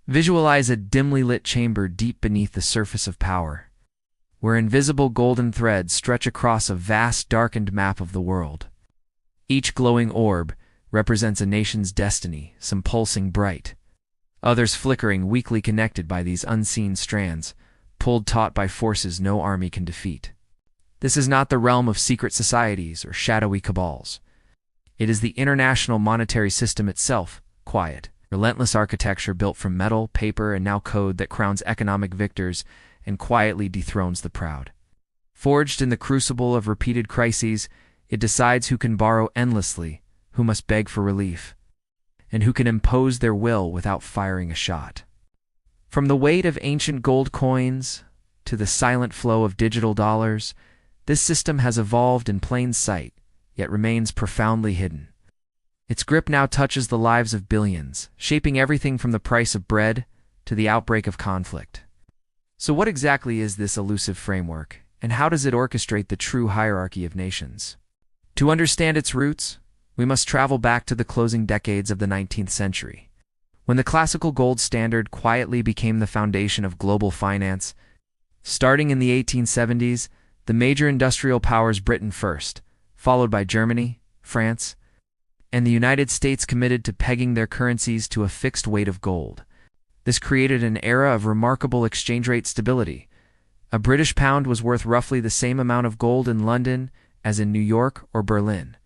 Visualize a dimly lit chamber deep beneath the surface of power, where invisible golden threads stretch across a vast darkened map of the world. Each glowing orb represents a nation's destiny, some pulsing bright, others flickering, weakly connected by these unseen strands, pulled taut by forces no army can defeat. This is not the realm of secret societies or shadowy cabals. It is the international monetary system itself, quiet, relentless architecture built from metal, paper, and now code that crowns economic victors and quietly dethrones the proud. Forged in the crucible of repeated crises, it decides who can borrow endlessly, who must beg for relief, and who can impose their will without firing a shot. From the weight of ancient gold coins to the silent flow of digital dollars, this system has evolved in plain sight, yet remains profoundly hidden. Its grip now touches the lives of billions, shaping everything from the price of bread to the outbreak of conflict. So what exactly is this elusive framework, and how does it orchestrate the true hierarchy of nations? To understand its roots, we must travel back to the closing decades of the 19th century, when the classical gold standard quietly became the foundation of global finance. Starting in the 1870s, the major industrial powers, Britain first, followed by Germany, France, and the United States, committed to pegging their currencies to a fixed weight of gold. This created an era of remarkable exchange rate stability. A British pound was worth roughly the same amount of gold in London as in New York or Berlin.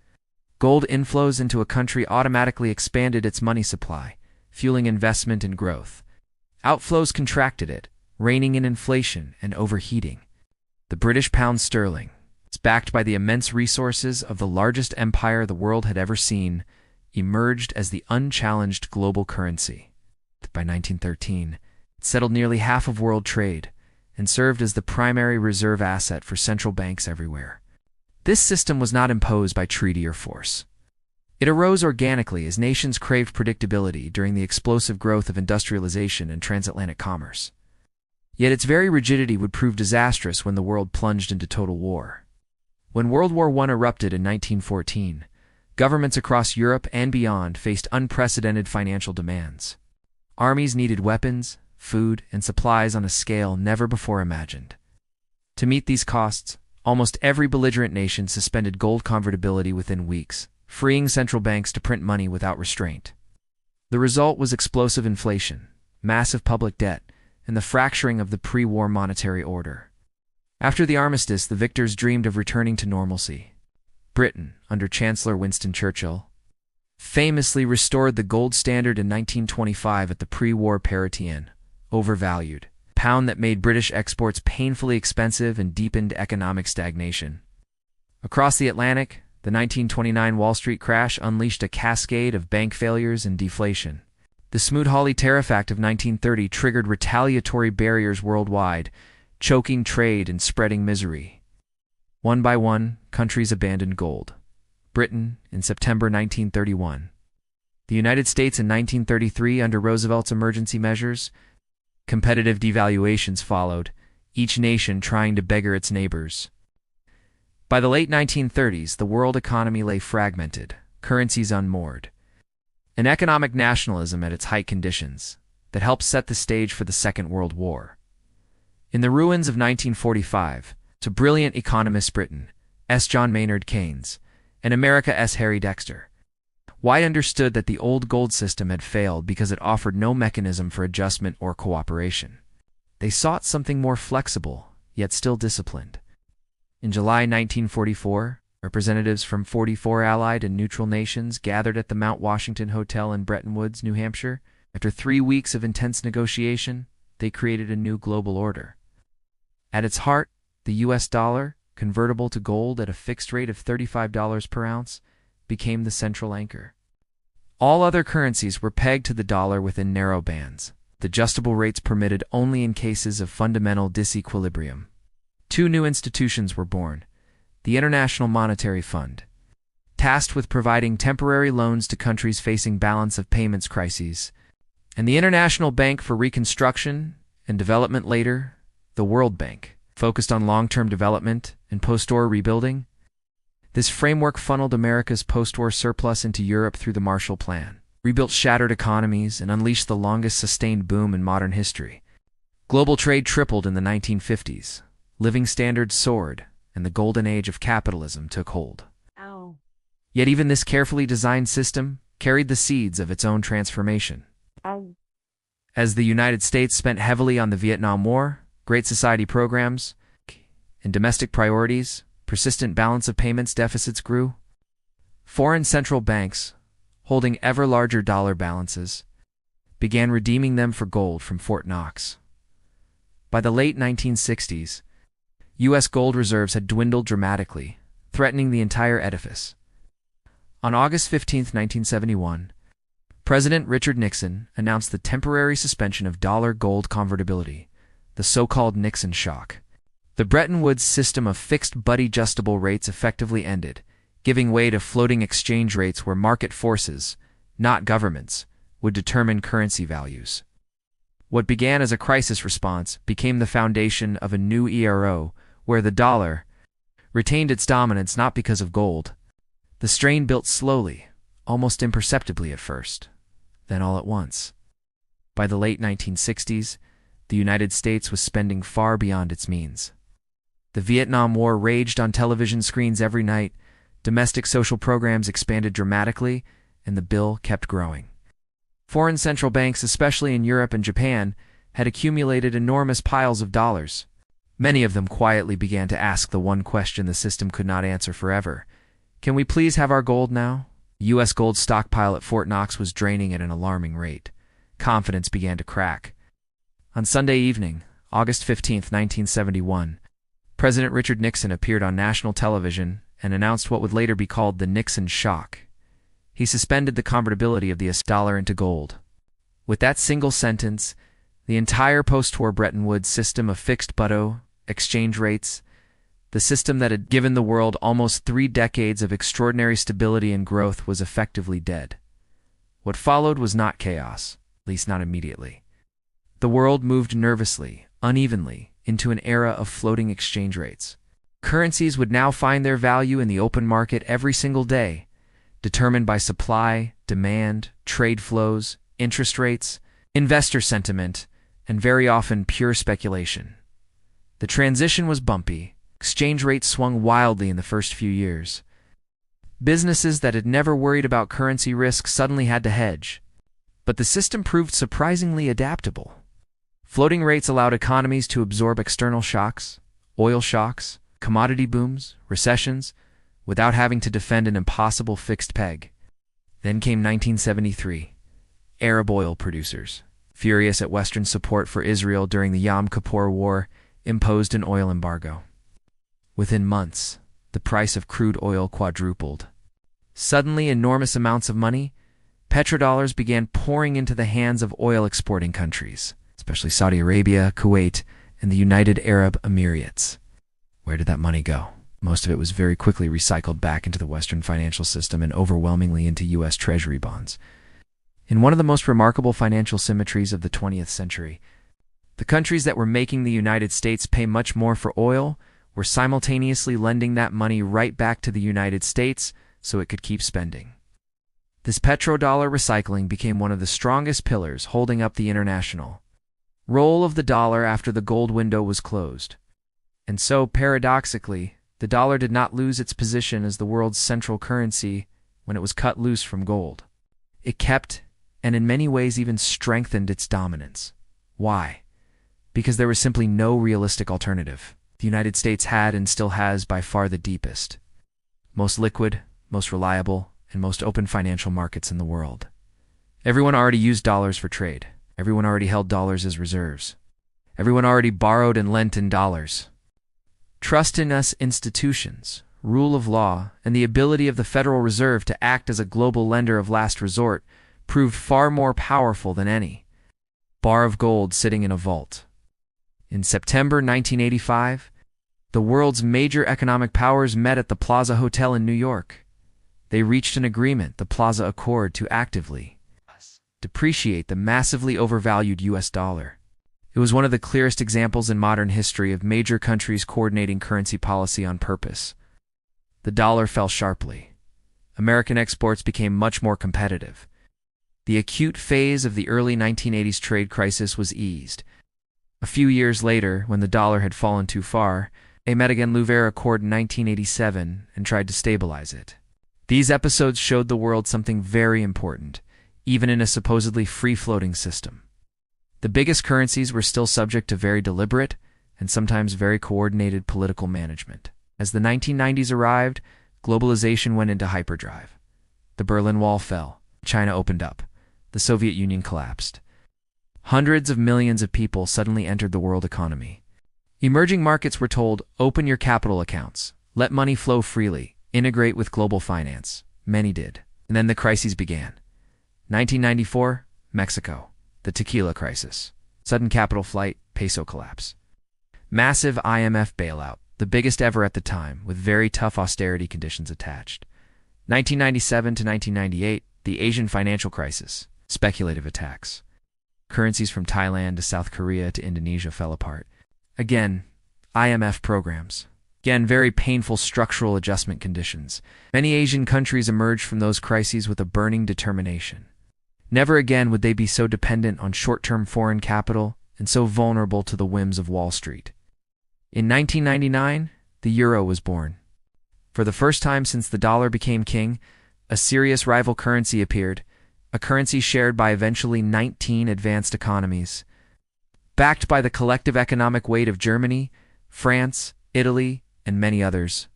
Gold inflows into a country automatically expanded its money supply, fueling investment and growth. Outflows contracted it, reining in inflation and overheating. The British pound sterling, backed by the immense resources of the largest empire the world had ever seen, emerged as the unchallenged global currency. By 1913, it settled nearly half of world trade and served as the primary reserve asset for central banks everywhere. This system was not imposed by treaty or force. It arose organically as nations craved predictability during the explosive growth of industrialization and transatlantic commerce. Yet its very rigidity would prove disastrous when the world plunged into total war. When World War I erupted in 1914, governments across Europe and beyond faced unprecedented financial demands. Armies needed weapons, food, and supplies on a scale never before imagined. To meet these costs, almost every belligerent nation suspended gold convertibility within weeks, freeing central banks to print money without restraint. The result was explosive inflation, massive public debt, and the fracturing of the pre-war monetary order. After the armistice, the victors dreamed of returning to normalcy. Britain, under Chancellor Winston Churchill, famously restored the gold standard in 1925 at the pre-war parity, an overvalued pound that made British exports painfully expensive and deepened economic stagnation. Across the Atlantic, the 1929 Wall Street crash unleashed a cascade of bank failures and deflation. The Smoot-Hawley Tariff Act of 1930 triggered retaliatory barriers worldwide, choking trade and spreading misery. One by one, countries abandoned gold. Britain in September 1931. The United States in 1933 under Roosevelt's emergency measures. Competitive devaluations followed, each nation trying to beggar its neighbors. By the late 1930s, the world economy lay fragmented, currencies unmoored. An economic nationalism at its height conditions that helped set the stage for the Second World War. In the ruins of 1945, to brilliant economists Britain, S. John Maynard Keynes, and America S. Harry Dexter, White understood that the old gold system had failed because it offered no mechanism for adjustment or cooperation. They sought something more flexible, yet still disciplined. In July 1944, representatives from 44 allied and neutral nations gathered at the Mount Washington Hotel in Bretton Woods, New Hampshire. After 3 weeks of intense negotiation, they created a new global order. At its heart, the U.S. dollar, convertible to gold at a fixed rate of $35 per ounce, became the central anchor. All other currencies were pegged to the dollar within narrow bands, with adjustable rates permitted only in cases of fundamental disequilibrium. 2 new institutions were born: the International Monetary Fund, tasked with providing temporary loans to countries facing balance of payments crises, and the International Bank for Reconstruction and Development, later the World Bank, focused on long-term development and post-war rebuilding. This framework funneled America's post-war surplus into Europe through the Marshall Plan, rebuilt shattered economies, and unleashed the longest sustained boom in modern history. Global trade tripled in the 1950s, living standards soared, and the golden age of capitalism took hold. Ow. Yet even this carefully designed system carried the seeds of its own transformation. Ow. As the United States spent heavily on the Vietnam War, Great Society programs, and domestic priorities, persistent balance of payments deficits grew. Foreign central banks, holding ever larger dollar balances, began redeeming them for gold from Fort Knox. By the late 1960s, U.S. gold reserves had dwindled dramatically, threatening the entire edifice. On August 15, 1971, President Richard Nixon announced the temporary suspension of dollar-gold convertibility, the so-called Nixon shock. The Bretton Woods system of fixed but adjustable rates effectively ended, giving way to floating exchange rates where market forces, not governments, would determine currency values. What began as a crisis response became the foundation of a new era where the dollar retained its dominance not because of gold. The strain built slowly, almost imperceptibly at first, then all at once. By the late 1960s, the United States was spending far beyond its means. The Vietnam War raged on television screens every night, domestic social programs expanded dramatically, and the bill kept growing. Foreign central banks, especially in Europe and Japan, had accumulated enormous piles of dollars. Many of them quietly began to ask the one question the system could not answer forever. Can we please have our gold now? The U.S. gold stockpile at Fort Knox was draining at an alarming rate. Confidence began to crack. On Sunday evening, August 15, 1971, President Richard Nixon appeared on national television and announced what would later be called the Nixon shock. He suspended the convertibility of the US dollar into gold. With that single sentence, the entire post-war Bretton Woods system of fixed but exchange rates, the system that had given the world almost 3 decades of extraordinary stability and growth, was effectively dead. What followed was not chaos, at least not immediately. The world moved nervously, unevenly, into an era of floating exchange rates. Currencies would now find their value in the open market every single day, determined by supply, demand, trade flows, interest rates, investor sentiment, and very often pure speculation. The transition was bumpy. Exchange rates swung wildly in the first few years. Businesses that had never worried about currency risk suddenly had to hedge. But the system proved surprisingly adaptable. Floating rates allowed economies to absorb external shocks, oil shocks, commodity booms, recessions, without having to defend an impossible fixed peg. Then came 1973. Arab oil producers, furious at Western support for Israel during the Yom Kippur War, imposed an oil embargo. Within months, the price of crude oil quadrupled. Suddenly, enormous amounts of money, petrodollars, began pouring into the hands of oil-exporting countries, especially Saudi Arabia, Kuwait, and the United Arab Emirates. Where did that money go? Most of it was very quickly recycled back into the Western financial system and overwhelmingly into U.S. Treasury bonds. In one of the most remarkable financial symmetries of the 20th century, the countries that were making the United States pay much more for oil were simultaneously lending that money right back to the United States so it could keep spending. This petrodollar recycling became one of the strongest pillars holding up the international role of the dollar after the gold window was closed. And so, paradoxically, the dollar did not lose its position as the world's central currency when it was cut loose from gold. It kept, and in many ways even strengthened, its dominance. Why? Because there was simply no realistic alternative. The United States had and still has by far the deepest, most liquid, most reliable, and most open financial markets in the world. Everyone already used dollars for trade. Everyone already held dollars as reserves. Everyone already borrowed and lent in dollars. Trust in us institutions, rule of law, and the ability of the Federal Reserve to act as a global lender of last resort proved far more powerful than any bar of gold sitting in a vault. In September 1985, the world's major economic powers met at the Plaza Hotel in New York. They reached an agreement, the Plaza Accord, to actively depreciate the massively overvalued U.S. dollar. It was one of the clearest examples in modern history of major countries coordinating currency policy on purpose. The dollar fell sharply. American exports became much more competitive. The acute phase of the early 1980s trade crisis was eased. A few years later, when the dollar had fallen too far, they met again Louvain Accord in 1987 and tried to stabilize it. These episodes showed the world something very important, even in a supposedly free-floating system. The biggest currencies were still subject to very deliberate and sometimes very coordinated political management. As the 1990s arrived, globalization went into hyperdrive. The Berlin Wall fell, China opened up, the Soviet Union collapsed. Hundreds of millions of people suddenly entered the world economy. Emerging markets were told, open your capital accounts, let money flow freely, integrate with global finance. Many did. And then the crises began. 1994, Mexico, the tequila crisis. Sudden capital flight, peso collapse. Massive IMF bailout, the biggest ever at the time, with very tough austerity conditions attached. 1997 to 1998, the Asian financial crisis, speculative attacks. Currencies from Thailand to South Korea to Indonesia fell apart. Again, IMF programs. Again, very painful structural adjustment conditions. Many Asian countries emerged from those crises with a burning determination. Never again would they be so dependent on short-term foreign capital and so vulnerable to the whims of Wall Street. In 1999, the euro was born. For the first time since the dollar became king, a serious rival currency appeared, a currency shared by eventually 19 advanced economies. Backed by the collective economic weight of Germany, France, Italy, and many others.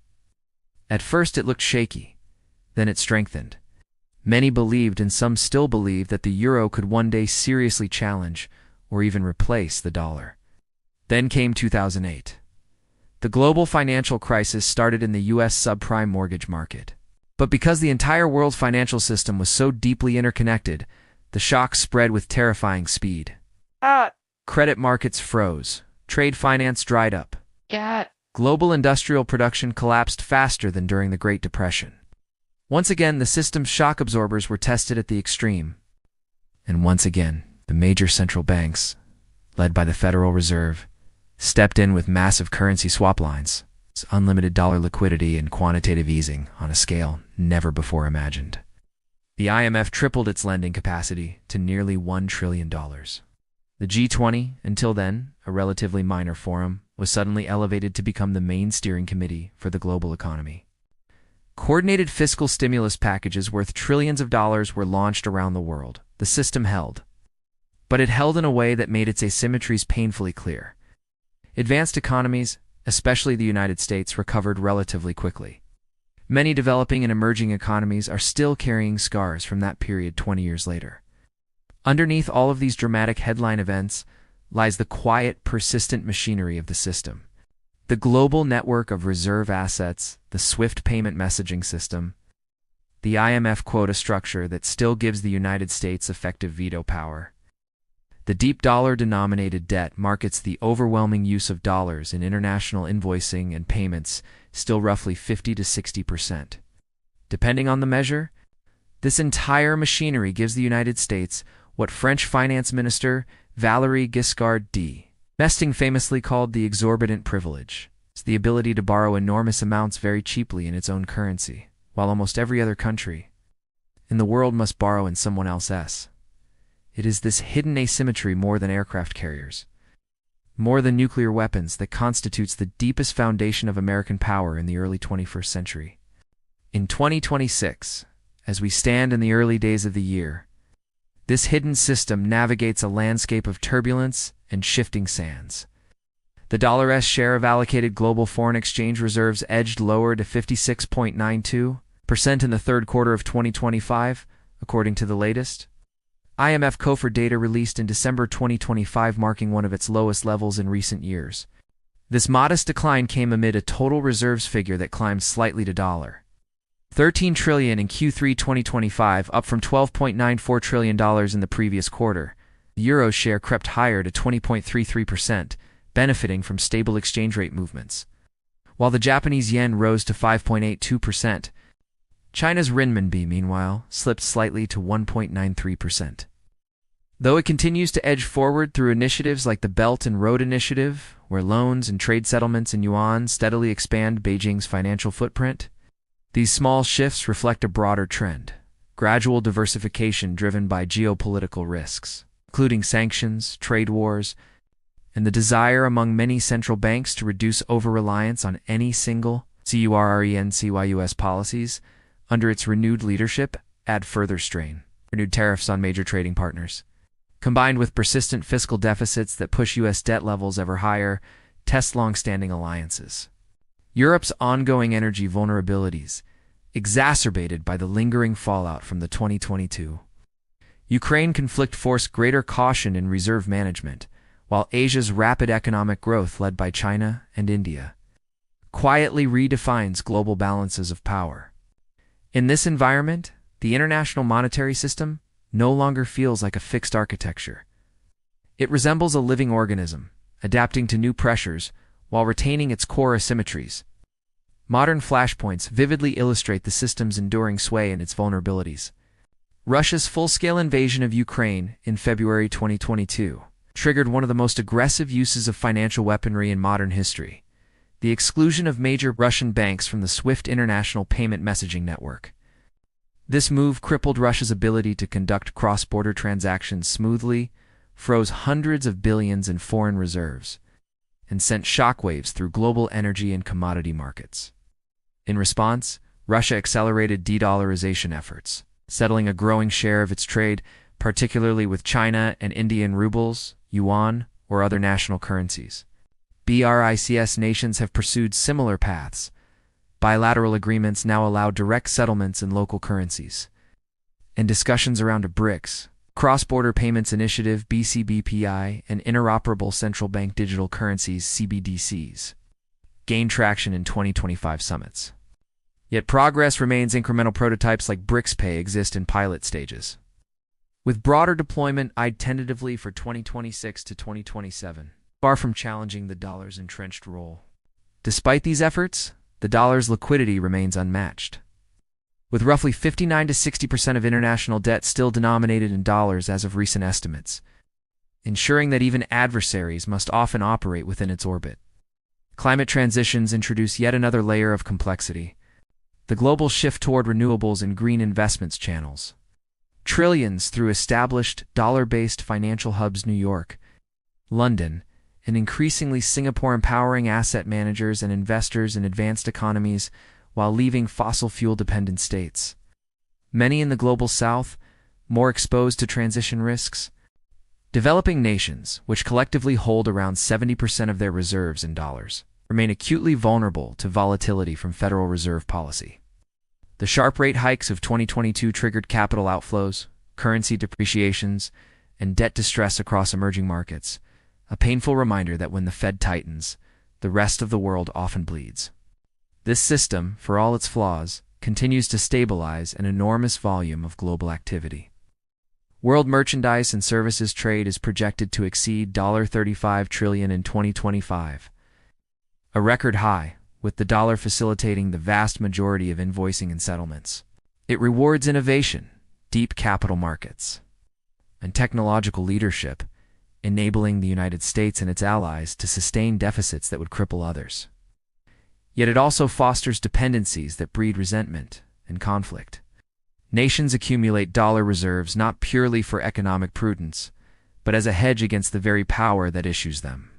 At first it looked shaky. Then it strengthened. Many believed, and some still believe, that the euro could one day seriously challenge or even replace the dollar. Then came 2008. The global financial crisis started in the U.S. subprime mortgage market. But because the entire world financial system was so deeply interconnected, the shock spread with terrifying speed. Credit markets froze. Trade finance dried up. Global industrial production collapsed faster than during the Great Depression. Once again, the system's shock absorbers were tested at the extreme. And once again, the major central banks, led by the Federal Reserve, stepped in with massive currency swap lines, unlimited dollar liquidity and quantitative easing on a scale never before imagined. The IMF tripled its lending capacity to nearly $1 trillion. The G20, until then a relatively minor forum, was suddenly elevated to become the main steering committee for the global economy. Coordinated fiscal stimulus packages worth trillions of dollars were launched around the world. The system held. But it held in a way that made its asymmetries painfully clear. Advanced economies, especially the United States, recovered relatively quickly. Many developing and emerging economies are still carrying scars from that period 20 years later. Underneath all of these dramatic headline events lies the quiet, persistent machinery of the system. The global network of reserve assets, the SWIFT payment messaging system, the IMF quota structure that still gives the United States effective veto power. The deep dollar-denominated debt markets, the overwhelming use of dollars in international invoicing and payments, still roughly 50 to 60%. Depending on the measure, this entire machinery gives the United States what French Finance Minister Valéry Giscard d'Estaing famously called the exorbitant privilege. It's the ability to borrow enormous amounts very cheaply in its own currency, while almost every other country in the world must borrow in someone else's. It is this hidden asymmetry more than aircraft carriers, more than nuclear weapons, that constitutes the deepest foundation of American power in the early 21st century. In 2026, as we stand in the early days of the year, this hidden system navigates a landscape of turbulence and shifting sands. The dollar's share of allocated global foreign exchange reserves edged lower to 56.92% in the third quarter of 2025, according to the latest IMF COFR data released in December 2025, marking one of its lowest levels in recent years. This modest decline came amid a total reserves figure that climbed slightly to $13 trillion in Q3 2025, up from $12.94 trillion in the previous quarter. The euro's share crept higher to 20.33%, benefiting from stable exchange rate movements. While the Japanese yen rose to 5.82%, China's renminbi, meanwhile, slipped slightly to 1.93%. Though it continues to edge forward through initiatives like the Belt and Road Initiative, where loans and trade settlements in yuan steadily expand Beijing's financial footprint, these small shifts reflect a broader trend. gradual diversification driven by geopolitical risks, including sanctions, trade wars, and the desire among many central banks to reduce over-reliance on any single CURRENCYUS policies under its renewed leadership add further strain. Renewed tariffs on major trading partners, combined with persistent fiscal deficits that push U.S. debt levels ever higher, test long-standing alliances. Europe's ongoing energy vulnerabilities, exacerbated by the lingering fallout from the 2022 Ukraine conflict, forced greater caution in reserve management, while Asia's rapid economic growth led by China and India quietly redefines global balances of power. In this environment, the international monetary system no longer feels like a fixed architecture. It resembles a living organism, adapting to new pressures while retaining its core asymmetries. Modern flashpoints vividly illustrate the system's enduring sway and its vulnerabilities. Russia's full-scale invasion of Ukraine in February 2022 triggered one of the most aggressive uses of financial weaponry in modern history: the exclusion of major Russian banks from the SWIFT international payment messaging network. This move crippled Russia's ability to conduct cross-border transactions smoothly, froze hundreds of billions in foreign reserves, and sent shockwaves through global energy and commodity markets. In response, Russia accelerated de-dollarization efforts, settling a growing share of its trade, particularly with China and Indian rubles, yuan, or other national currencies. BRICS nations have pursued similar paths. Bilateral agreements now allow direct settlements in local currencies. And discussions around a BRICS, Cross-Border Payments Initiative (BCBPI), and Interoperable Central Bank Digital Currencies (CBDCs) gain traction in 2025 summits. Yet progress remains. Incremental prototypes like BRICS Pay exist in pilot stages, with broader deployment eyed tentatively for 2026 to 2027, far from challenging the dollar's entrenched role. Despite these efforts, the dollar's liquidity remains unmatched, with roughly 59 to 60% of international debt still denominated in dollars as of recent estimates, ensuring that even adversaries must often operate within its orbit. Climate transitions introduce yet another layer of complexity: the global shift toward renewables and green investments channels trillions through established dollar-based financial hubs New York, London, and increasingly Singapore, empowering asset managers and investors in advanced economies while leaving fossil fuel-dependent states, many in the global south, more exposed to transition risks. Developing nations, which collectively hold around 70% of their reserves in dollars, remain acutely vulnerable to volatility from Federal Reserve policy. The sharp rate hikes of 2022 triggered capital outflows, currency depreciations, and debt distress across emerging markets, a painful reminder that when the Fed tightens, the rest of the world often bleeds. This system, for all its flaws, continues to stabilize an enormous volume of global activity. World merchandise and services trade is projected to exceed $35 trillion in 2025, a record high, with the dollar facilitating the vast majority of invoicing and settlements. It rewards innovation, deep capital markets, and technological leadership, enabling the United States and its allies to sustain deficits that would cripple others. Yet it also fosters dependencies that breed resentment and conflict. Nations accumulate dollar reserves not purely for economic prudence, but as a hedge against the very power that issues them.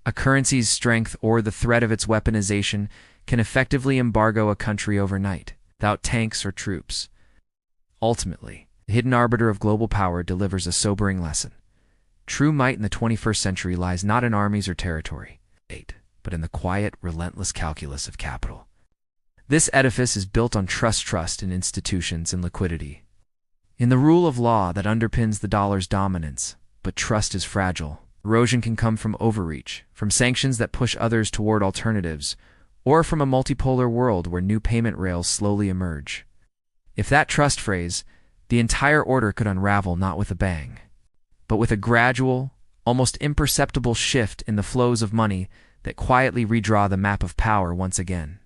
A currency's strength or the threat of its weaponization can effectively embargo a country overnight, without tanks or troops. Ultimately, the hidden arbiter of global power delivers a sobering lesson. True might in the 21st century lies not in armies or territory, but in the quiet, relentless calculus of capital. This edifice is built on trust in institutions and liquidity, in the rule of law that underpins the dollar's dominance. But trust is fragile. Erosion can come from overreach, from sanctions that push others toward alternatives, or from a multipolar world where new payment rails slowly emerge. If that trust frays, the entire order could unravel not with a bang, but with a gradual, almost imperceptible shift in the flows of money that quietly redraw the map of power once again.